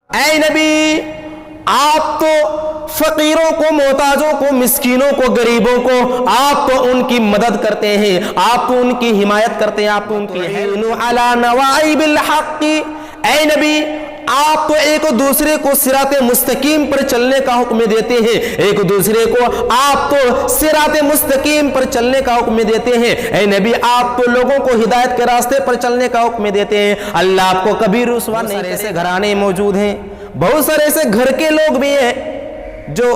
اے نبی آپ تو فقیروں کو، محتاجوں کو، مسکینوں کو، غریبوں کو آپ تو ان کی مدد کرتے ہیں، آپ تو ان کی حمایت کرتے ہیں، آپ تو ان کی علی نوائب الحق۔ اے نبی آپ تو ایک دوسرے کو صراط مستقیم پر چلنے کا حکم دیتے ہیں، ایک دوسرے کو آپ تو صراط مستقیم پر چلنے کا حکم دیتے ہیں۔ اے نبی آپ تو لوگوں کو ہدایت کے راستے پر چلنے کا حکم دیتے ہیں، اللہ آپ کو کبھی رسوا نہیں کرے۔ ایسے گھرانے موجود ہیں، بہت سارے ایسے گھر کے لوگ بھی ہیں جو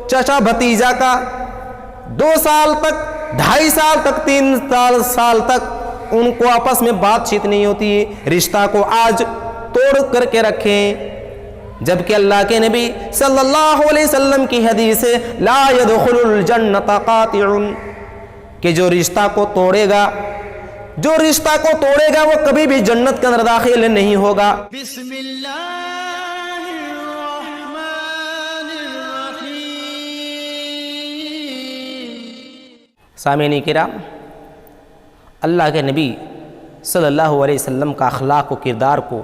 چچا بھتیجا کا 2 سال تک، 2.5 سال تک، 3 سال تک ان کو آپس میں بات چیت نہیں ہوتی ہے، رشتہ کو آج توڑ کر کے رکھیں، جبکہ اللہ کے نبی صلی اللہ علیہ وسلم کی حدیث ہے لا يدخل الجنت قاطع، کہ جو رشتہ کو توڑے گا، جو رشتہ کو توڑے گا وہ کبھی بھی جنت کے اندر داخل نہیں ہوگا۔ بسم اللہ الرحمن الرحیم۔ سامعین کرام، اللہ کے نبی صلی اللہ علیہ وسلم کا اخلاق و کردار کو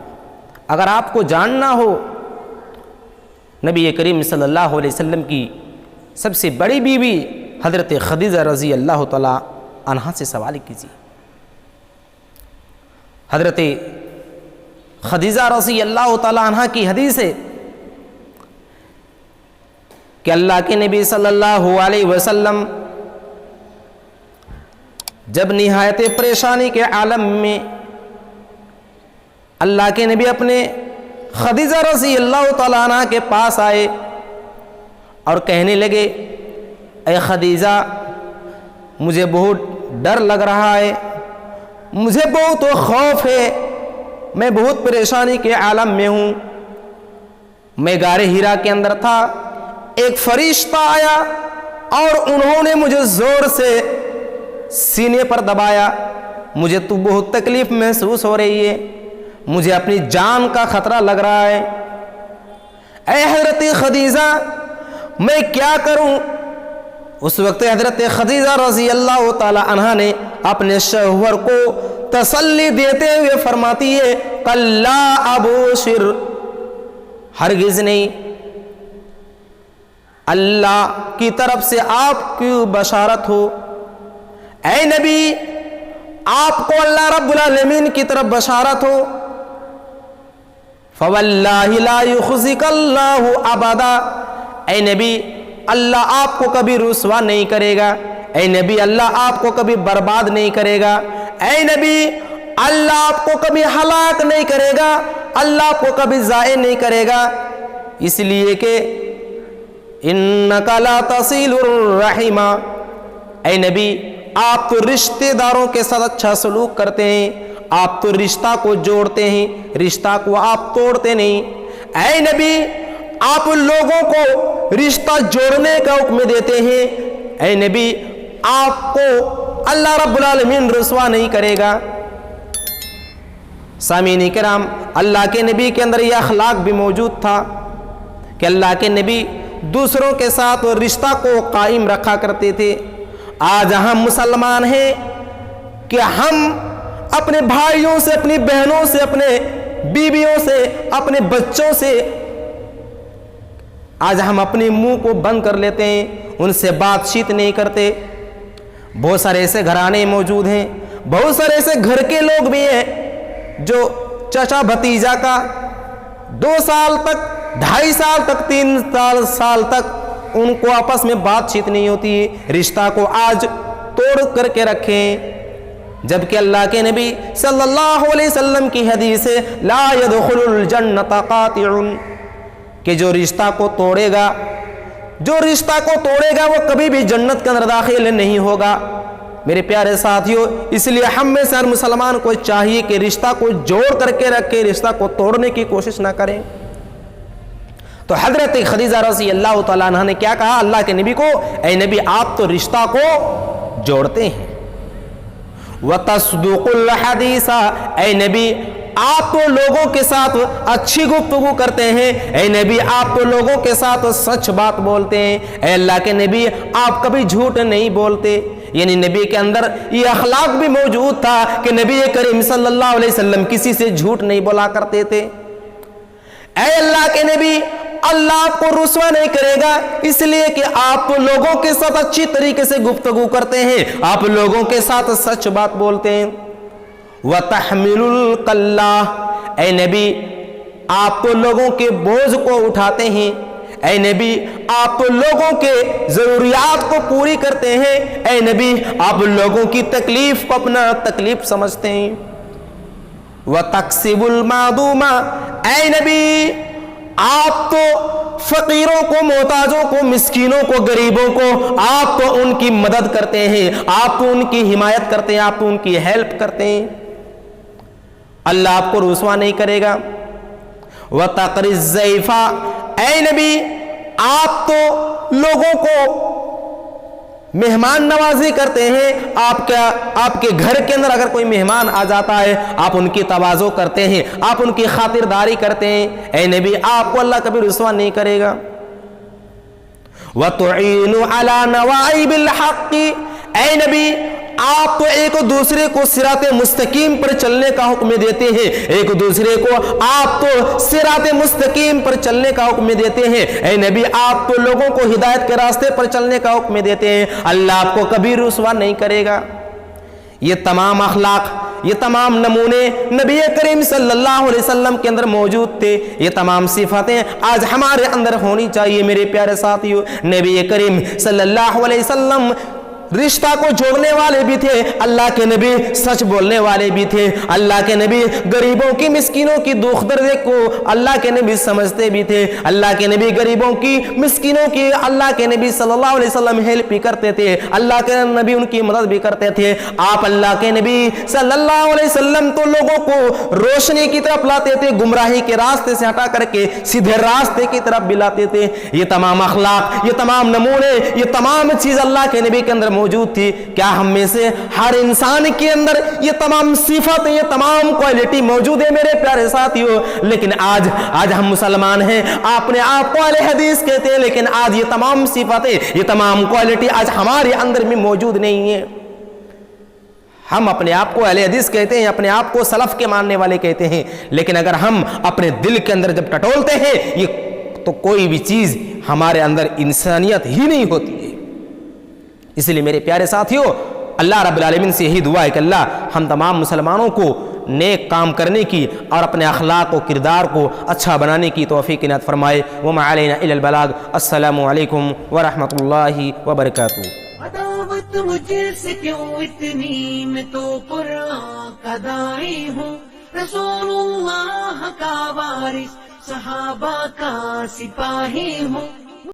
اگر آپ کو جاننا ہو، نبی کریم صلی اللہ علیہ وسلم کی سب سے بڑی بیوی حضرت خدیجہ رضی اللہ تعالی عنہا سے سوال کیجیے۔ حضرت خدیجہ رضی اللہ تعالی عنہا کی حدیث ہے کہ اللہ کے نبی صلی اللہ علیہ وسلم جب نہایت پریشانی کے عالم میں اللہ کے نبی اپنے خدیجہ رضی اللہ تعالیٰ عنہ کے پاس آئے اور کہنے لگے اے خدیجہ مجھے بہت ڈر لگ رہا ہے، مجھے بہت خوف ہے، میں بہت پریشانی کے عالم میں ہوں۔ میں غار حرا کے اندر تھا، ایک فرشتہ آیا اور انہوں نے مجھے زور سے سینے پر دبایا، مجھے تو بہت تکلیف محسوس ہو رہی ہے، مجھے اپنی جان کا خطرہ لگ رہا ہے، اے حضرت خدیجہ میں کیا کروں؟ اس وقت حضرت خدیجہ رضی اللہ تعالی عنہا نے اپنے شوہر کو تسلی دیتے ہوئے فرماتی ہے کلا ابشر، ہرگز نہیں، اللہ کی طرف سے آپ کی بشارت ہو۔ اے نبی آپ کو اللہ رب العالمین کی طرف بشارت ہو، فواللہ لا یخزک اللہ ابدا، اے نبی اللہ آپ کو کبھی رسوا نہیں کرے گا، اے نبی اللہ آپ کو کبھی برباد نہیں کرے گا، اے نبی اللہ آپ کو کبھی ہلاک نہیں کرے گا، اللہ آپ کو کبھی ضائع نہیں کرے گا، اس لیے کہ انک لا تصل الرحم، اے نبی آپ تو رشتہ داروں کے ساتھ اچھا سلوک کرتے ہیں، آپ تو رشتہ کو جوڑتے ہیں، رشتہ کو آپ توڑتے نہیں، اے نبی آپ لوگوں کو رشتہ جوڑنے کا حکم دیتے ہیں، اے نبی آپ کو اللہ رب العالمین رسوا نہیں کرے گا۔ سامعین کرام، اللہ کے نبی کے اندر یہ اخلاق بھی موجود تھا کہ اللہ کے نبی دوسروں کے ساتھ رشتہ کو قائم رکھا کرتے تھے۔ آج ہم مسلمان ہیں کہ ہم اپنے بھائیوں سے، اپنی بہنوں سے، اپنے بیویوں سے، اپنے بچوں سے آج ہم اپنے منہ کو بند کر لیتے ہیں، ان سے بات چیت نہیں کرتے۔ بہت سارے ایسے گھرانے موجود ہیں، بہت سارے ایسے گھر کے لوگ بھی ہیں جو چچا بھتیجا کا 2 سال تک، 2.5 سال تک، 3 سال تک ان کو آپس میں بات چیت نہیں ہوتی ہے، رشتہ کو آج توڑ کر کے رکھیں، جبکہ اللہ کے نبی صلی اللہ علیہ وسلم کی حدیث ہے لا يدخل الجنت قاطع، کہ جو رشتہ کو توڑے گا، جو رشتہ کو توڑے گا وہ کبھی بھی جنت کے اندر داخل نہیں ہوگا۔ میرے پیارے ساتھیوں، اس لیے ہم میں سے ہر مسلمان کو چاہیے کہ رشتہ کو جوڑ کر کے رکھے، رشتہ کو توڑنے کی کوشش نہ کریں۔ تو حضرت خدیجہ رضی اللہ تعالیٰ عنہ نے کیا کہا اللہ کے نبی کو، اے نبی آپ تو رشتہ کو جوڑتے ہیں۔ وَتَصْدُقُ الْحَدِيثَ، اے نبی آپ تو لوگوں کے ساتھ اچھی گفتگو کرتے ہیں، اے نبی آپ تو لوگوں کے ساتھ سچ بات بولتے ہیں، اے اللہ کے نبی آپ کبھی جھوٹ نہیں بولتے۔ یعنی نبی کے اندر یہ اخلاق بھی موجود تھا کہ نبی کریم صلی اللہ علیہ وسلم کسی سے جھوٹ نہیں بولا کرتے تھے۔ اے اللہ کے نبی اللہ آپ کو رسوا نہیں کرے گا، اس لیے کہ آپ لوگوں کے ساتھ اچھی طریقے سے گفتگو کرتے ہیں، آپ لوگوں کے ساتھ سچ بات بولتے ہیں۔ وَتَحْمِلُ الْقَلَّةَ، اے نبی آپ تو لوگوں کے بوجھ کو اٹھاتے ہیں، اے نبی آپ تو لوگوں کے ضروریات کو پوری کرتے ہیں، اے نبی آپ لوگوں کی تکلیف کو اپنا تکلیف سمجھتے ہیں۔ وَتَقْسِبُ الْمَعْدُومَ، اے نبی آپ تو فقیروں کو، محتاجوں کو، مسکینوں کو، غریبوں کو آپ تو ان کی مدد کرتے ہیں، آپ تو ان کی حمایت کرتے ہیں، آپ تو ان کی ہیلپ کرتے ہیں۔ اللہ آپ کو رسوا نہیں کرے گا۔ وَتَقْرِي الضَّيْفَ، اے نبی آپ تو لوگوں کو مہمان نوازی کرتے ہیں، آپ کے گھر کے اندر اگر کوئی مہمان آ جاتا ہے آپ ان کی تواضع کرتے ہیں، آپ ان کی خاطرداری کرتے ہیں، اے نبی آپ کو اللہ کبھی رسوا نہیں کرے گا۔ وَتُعِينُ عَلَى نَوَائِبِ الْحَقِّ، اے نبی آپ تو ایک دوسرے کو صراط مستقیم پر چلنے کا حکم دیتے ہیں، ایک دوسرے کو آپ تو صراط مستقیم پر چلنے کا حکم دیتے ہیں، اے نبی آپ تو لوگوں کو ہدایت کے راستے پر چلنے کا حکم دیتے ہیں، اللہ آپ کو کبھی رسوا نہیں کرے گا۔ یہ تمام اخلاق، یہ تمام نمونے نبی کریم صلی اللہ علیہ وسلم کے اندر موجود تھے، یہ تمام صفاتیں آج ہمارے اندر ہونی چاہیے۔ میرے پیارے ساتھیو، نبی کریم صلی اللہ علیہ وسلم رشتہ کو جوڑنے والے بھی تھے، اللہ کے نبی سچ بولنے والے بھی تھے، اللہ کے نبی غریبوں کی، مسکینوں کی دکھ درد کو اللہ کے نبی سمجھتے بھی تھے، اللہ کے نبی غریبوں کی، مسکینوں کی اللہ کے نبی صلی اللہ علیہ وسلم ہیلپ بھی کرتے تھے، اللہ کے نبی ان کی مدد بھی کرتے تھے۔ آپ اللہ کے نبی صلی اللہ علیہ وسلم تو لوگوں کو روشنی کی طرف لاتے تھے، گمراہی کے راستے سے ہٹا کر کے سیدھے راستے کی طرف بھی لاتے تھے۔ یہ تمام اخلاق، یہ تمام نمونے، یہ تمام چیز اللہ کے نبی کے اندر موجود تھی۔ کیا ہم میں سے ہر انسان کے اندر یہ تمام صفات، یہ تمام کوالٹی موجود ہے میرے پیارے ساتھیو؟ لیکن آج ہم مسلمان ہیں، اپنے آپ کو اہل حدیث کہتے ہیں، لیکن آج یہ تمام صفاتیں، یہ تمام کوالٹی آج ہمارے اندر میں موجود نہیں ہے۔ ہم اپنے آپ کو اہل حدیث کہتے ہیں، اپنے آپ کو سلف کے ماننے والے کہتے ہیں، لیکن اگر ہم اپنے دل کے اندر جب ٹٹولتے ہیں یہ تو کوئی بھی چیز ہمارے اندر انسانیت ہی نہیں ہوتی ہے۔ اس لیے میرے پیارے ساتھیو، اللہ رب العالمین سے یہی دعا ہے کہ اللہ ہم تمام مسلمانوں کو نیک کام کرنے کی اور اپنے اخلاق و کردار کو اچھا بنانے کی توفیق عنایت فرمائے۔ وما علینا الا البلاغ۔ السلام علیکم ورحمۃ اللہ وبرکاتہ۔ عداوت مجھ سے کیوں اتنی، میں تو قرآن کا داعی ہوں، رسول اللہ کا وارث، صحابہ کا سپاہی ہوں۔